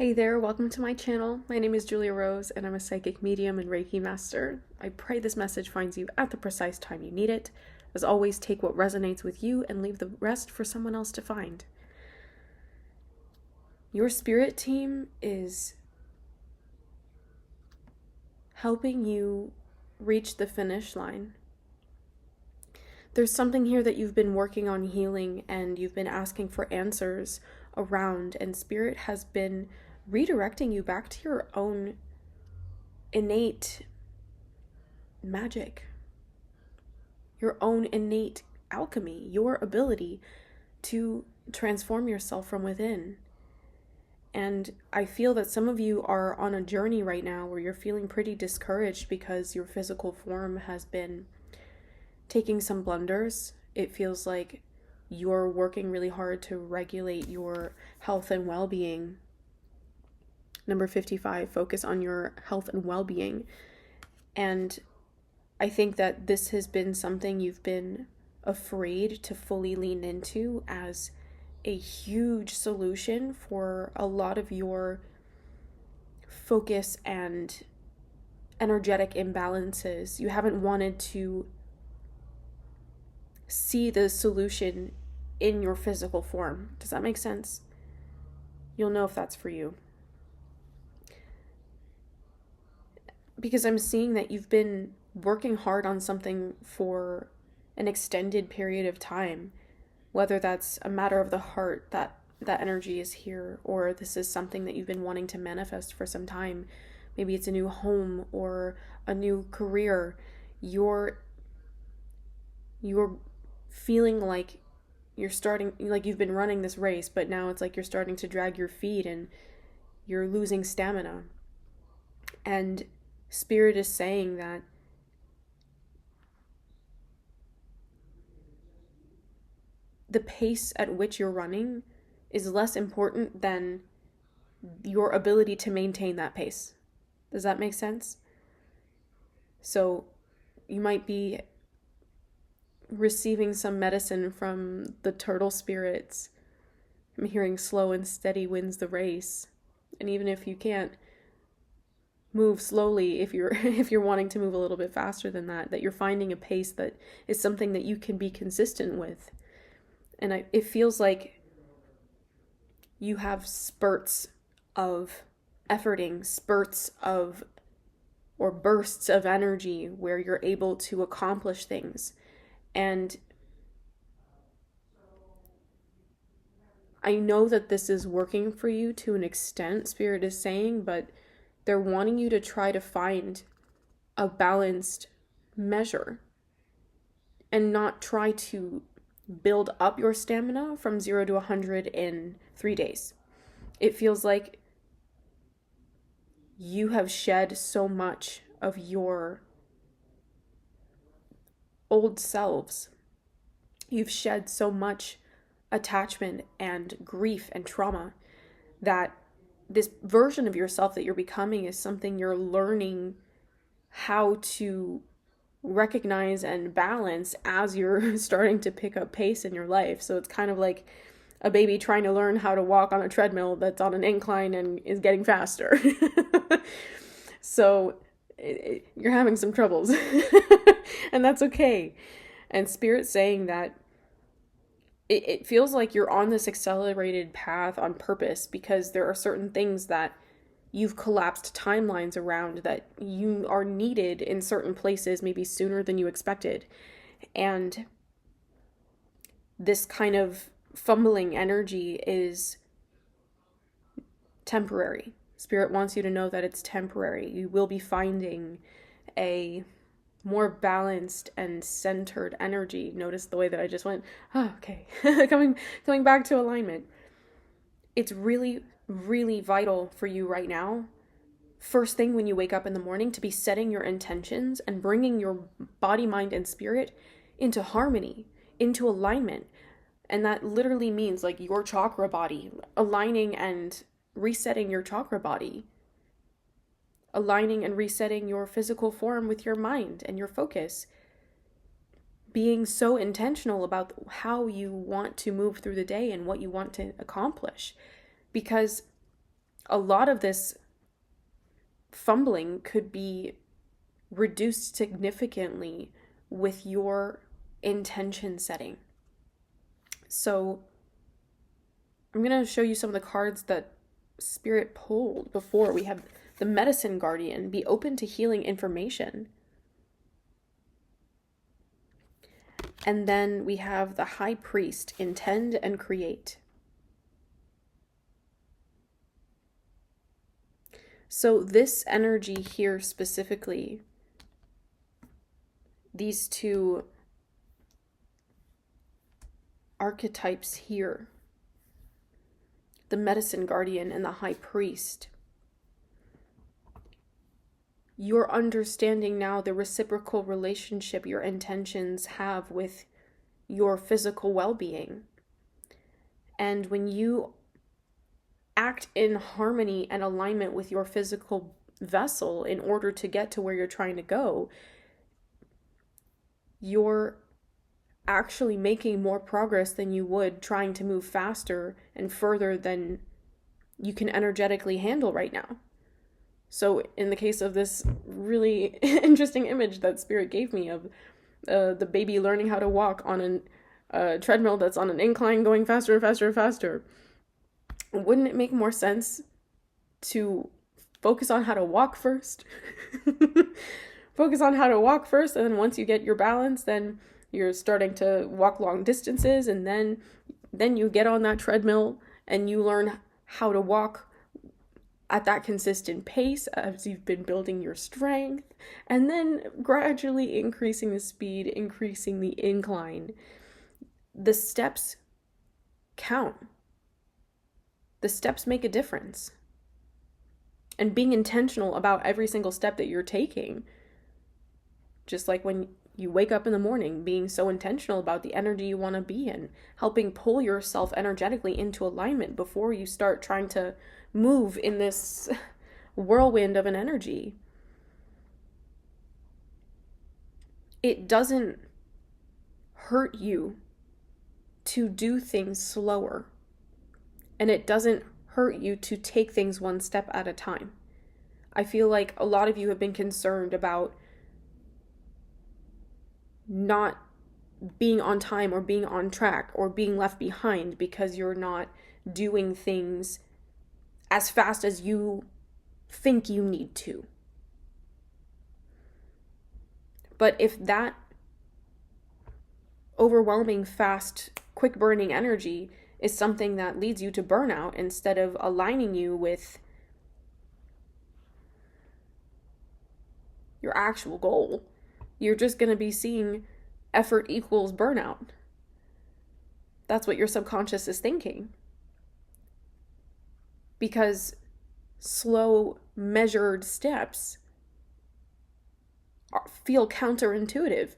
Hey there, welcome to my channel. My name is Julia Rose and I'm a psychic medium and Reiki master. I pray this message finds you at the precise time you need it. As always, take what resonates with you and leave the rest for someone else to find. Your spirit team is helping you reach the finish line. There's something here that you've been working on healing and you've been asking for answers around, and spirit has been redirecting you back to your own innate magic, your own innate alchemy, your ability to transform yourself from within. And I feel that some of you are on a journey right now where you're feeling pretty discouraged because your physical form has been taking some blunders. It feels like you're working really hard to regulate your health and well-being. Number 55, focus on your health and well-being. And I think that this has been something you've been afraid to fully lean into as a huge solution for a lot of your focus and energetic imbalances. You haven't wanted to see the solution in your physical form. Does that make sense? You'll know if that's for you. Because I'm seeing that you've been working hard on something for an extended period of time, whether that's a matter of the heart, that energy is here, or this is something that you've been wanting to manifest for some time. Maybe it's a new home or a new career. You're feeling like you're starting, like you've been running this race, but now it's like you're starting to drag your feet and you're losing stamina. And Spirit is saying that the pace at which you're running is less important than your ability to maintain that pace. Does that make sense? So you might be receiving some medicine from the turtle spirits. I'm hearing slow and steady wins the race. And even if you can't move slowly, if you're wanting to move a little bit faster than that you're finding a pace that is something that you can be consistent with. And it feels like you have spurts of efforting, spurts of, or bursts of energy where you're able to accomplish things. And I know that this is working for you to an extent, Spirit is saying, but they're wanting you to try to find a balanced measure and not try to build up your stamina from 0 to 100 in 3 days. It feels like you have shed so much of your old selves. You've shed so much attachment and grief and trauma that this version of yourself that you're becoming is something you're learning how to recognize and balance as you're starting to pick up pace in your life. So it's kind of like a baby trying to learn how to walk on a treadmill that's on an incline and is getting faster. So you're having some troubles and that's okay. And Spirit's saying that it feels like you're on this accelerated path on purpose because there are certain things that you've collapsed timelines around, that you are needed in certain places maybe sooner than you expected. And this kind of fumbling energy is temporary. Spirit wants you to know that it's temporary. You will be finding a more balanced and centered energy. Notice the way that I just went, oh, okay, coming back to alignment. It's really, really vital for you right now, first thing when you wake up in the morning, to be setting your intentions and bringing your body, mind, and spirit into harmony, into alignment. And that literally means like your chakra body, aligning and resetting your chakra body, aligning and resetting your physical form with your mind and your focus, being so intentional about how you want to move through the day and what you want to accomplish. Because a lot of this fumbling could be reduced significantly with your intention setting. So I'm going to show you some of the cards that Spirit pulled before. We have the Medicine Guardian, be open to healing information. And then we have the High Priest, intend and create. So this energy here specifically, these two archetypes here, the Medicine Guardian and the High Priest, you're understanding now the reciprocal relationship your intentions have with your physical well-being. And when you act in harmony and alignment with your physical vessel in order to get to where you're trying to go, you're actually making more progress than you would trying to move faster and further than you can energetically handle right now. So in the case of this really interesting image that Spirit gave me of the baby learning how to walk on a treadmill that's on an incline going faster and faster and faster, wouldn't it make more sense to focus on how to walk first? Focus on how to walk first, and then once you get your balance, then you're starting to walk long distances, and then you get on that treadmill and you learn how to walk at that consistent pace as you've been building your strength, and then gradually increasing the speed, increasing the incline. The steps count. The steps make a difference. And being intentional about every single step that you're taking, just like when you wake up in the morning, being so intentional about the energy you want to be in, helping pull yourself energetically into alignment before you start trying to move in this whirlwind of an energy. It doesn't hurt you to do things slower, and it doesn't hurt you to take things one step at a time. I feel like a lot of you have been concerned about not being on time or being on track or being left behind because you're not doing things as fast as you think you need to. But if that overwhelming, fast, quick burning energy is something that leads you to burnout instead of aligning you with your actual goal, you're just going to be seeing effort equals burnout. That's what your subconscious is thinking. Because slow, measured steps feel counterintuitive.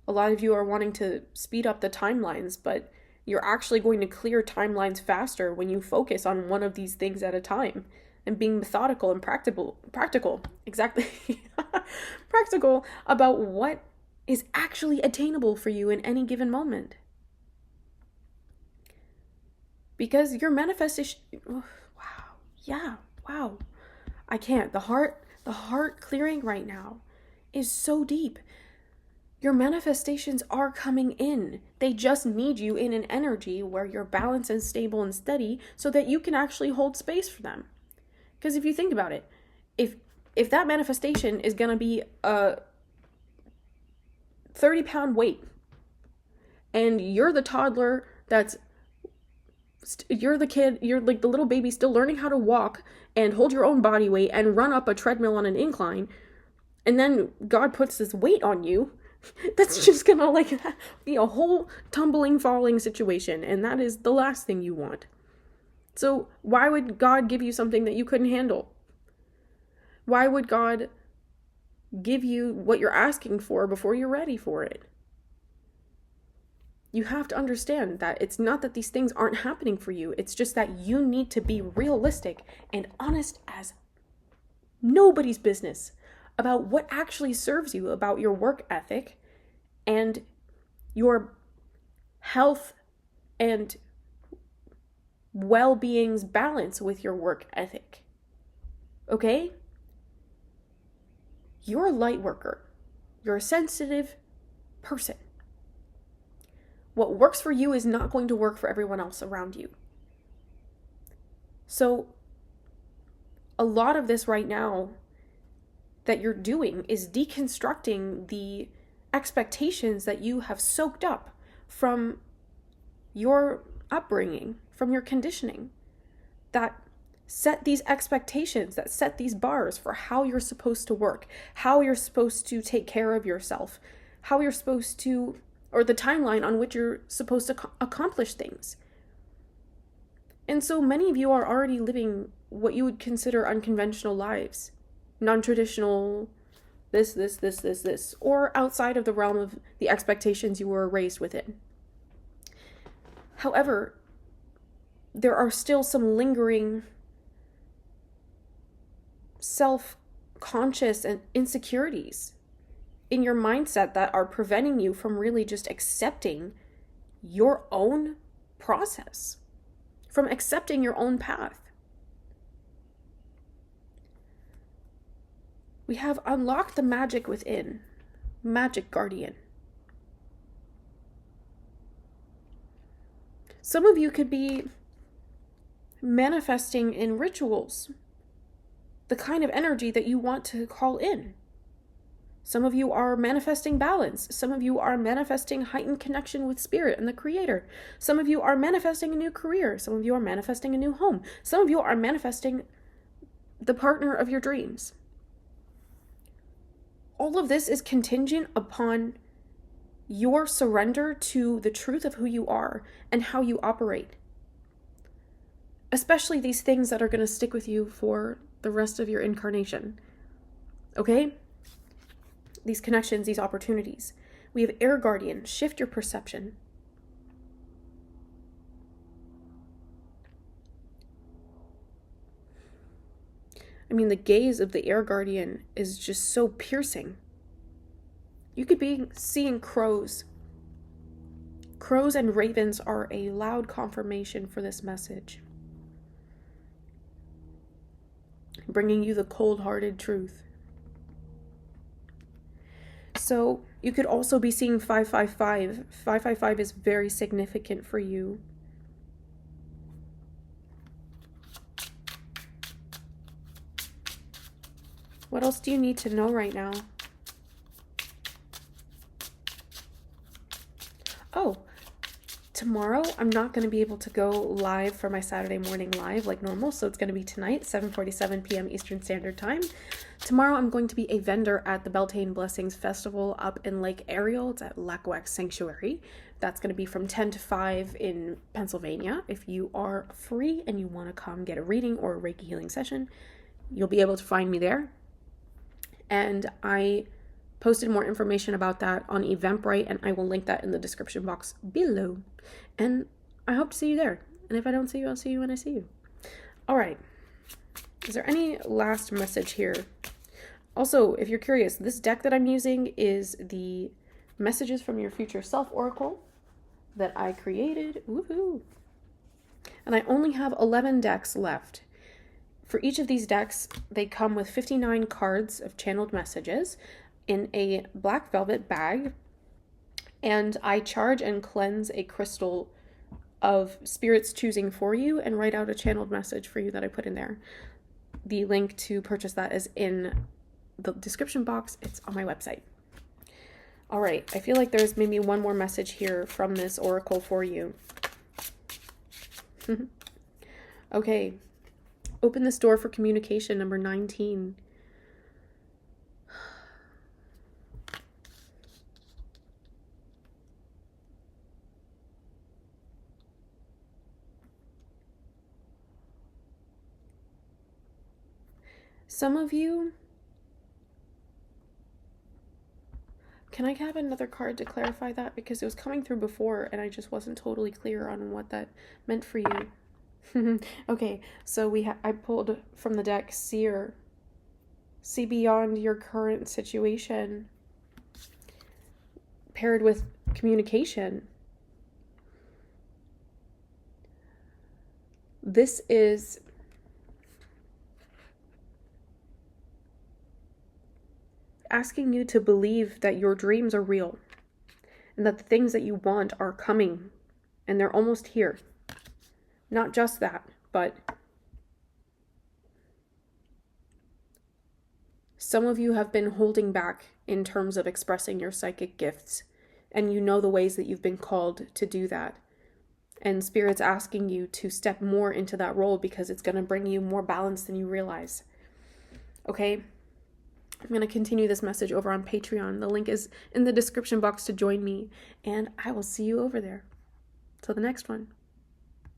A lot of you are wanting to speed up the timelines, but you're actually going to clear timelines faster when you focus on one of these things at a time and being methodical and practical, exactly, practical about what is actually attainable for you in any given moment. Because your manifestation, wow. I can't. The heart clearing right now is so deep. Your manifestations are coming in. They just need you in an energy where you're balanced and stable and steady so that you can actually hold space for them. Because if you think about it, if that manifestation is going to be a 30-pound weight and you're the toddler you're the kid, you're like the little baby still learning how to walk and hold your own body weight and run up a treadmill on an incline, and then God puts this weight on you, that's just gonna like be a whole tumbling, falling situation, and that is the last thing you want. So why would God give you something that you couldn't handle? Why would God give you what you're asking for before you're ready for it? You have to understand that it's not that these things aren't happening for you. It's just that you need to be realistic and honest as nobody's business about what actually serves you, about your work ethic and your health and well-being's balance with your work ethic. Okay? You're a light worker. You're a sensitive person. What works for you is not going to work for everyone else around you. So, a lot of this right now that you're doing is deconstructing the expectations that you have soaked up from your upbringing, from your conditioning, that set these expectations, that set these bars for how you're supposed to work, how you're supposed to take care of yourself, how you're supposed to, or the timeline on which you're supposed to accomplish things. And so many of you are already living what you would consider unconventional lives, non-traditional, this, or outside of the realm of the expectations you were raised within. However, there are still some lingering self-conscious and insecurities in your mindset that are preventing you from really just accepting your own process, from accepting your own path. We have unlocked the magic within, magic guardian. Some of you could be manifesting in rituals the kind of energy that you want to call in. Some of you are manifesting balance. Some of you are manifesting heightened connection with spirit and the creator. Some of you are manifesting a new career. Some of you are manifesting a new home. Some of you are manifesting the partner of your dreams. All of this is contingent upon your surrender to the truth of who you are and how you operate. Especially these things that are going to stick with you for the rest of your incarnation. Okay? These connections, these opportunities. We have Air Guardian, shift your perception. I mean, the gaze of the Air Guardian is just so piercing. You could be seeing crows. Crows and ravens are a loud confirmation for this message, bringing you the cold-hearted truth. So you could also be seeing 555. 555 is very significant for you. What else do you need to know right now? Oh, tomorrow I'm not going to be able to go live for my Saturday morning live like normal, so it's going to be tonight, 7:47 p.m. Eastern Standard Time. Tomorrow I'm going to be a vendor at the Beltane Blessings Festival up in Lake Ariel. It's at Lackawanna Sanctuary. That's going to be from 10 to 5 in Pennsylvania. If you are free and you want to come get a reading or a Reiki healing session, you'll be able to find me there. And I posted more information about that on Eventbrite, and I will link that in the description box below. And I hope to see you there. And if I don't see you, I'll see you when I see you. All right. Is there any last message here? Also, if you're curious, this deck that I'm using is the Messages from Your Future Self Oracle that I created. Woohoo! And I only have 11 decks left. For each of these decks, they come with 59 cards of channeled messages in a black velvet bag, and I charge and cleanse a crystal of Spirit's choosing for you and write out a channeled message for you that I put in there. The link to purchase that is in the description box. It's on my website. All right, I feel like there's maybe one more message here from this oracle for you. Okay. Open this door for communication, number 19. Some of you, can I have another card to clarify that? Because it was coming through before and I just wasn't totally clear on what that meant for you. Okay, so I pulled from the deck Seer. See beyond your current situation. Paired with communication. This is asking you to believe that your dreams are real and that the things that you want are coming and they're almost here. Not just that, but some of you have been holding back in terms of expressing your psychic gifts, and you know the ways that you've been called to do that. And Spirit's asking you to step more into that role because it's going to bring you more balance than you realize. Okay? I'm going to continue this message over on Patreon. The link is in the description box to join me, and I will see you over there. Till the next one.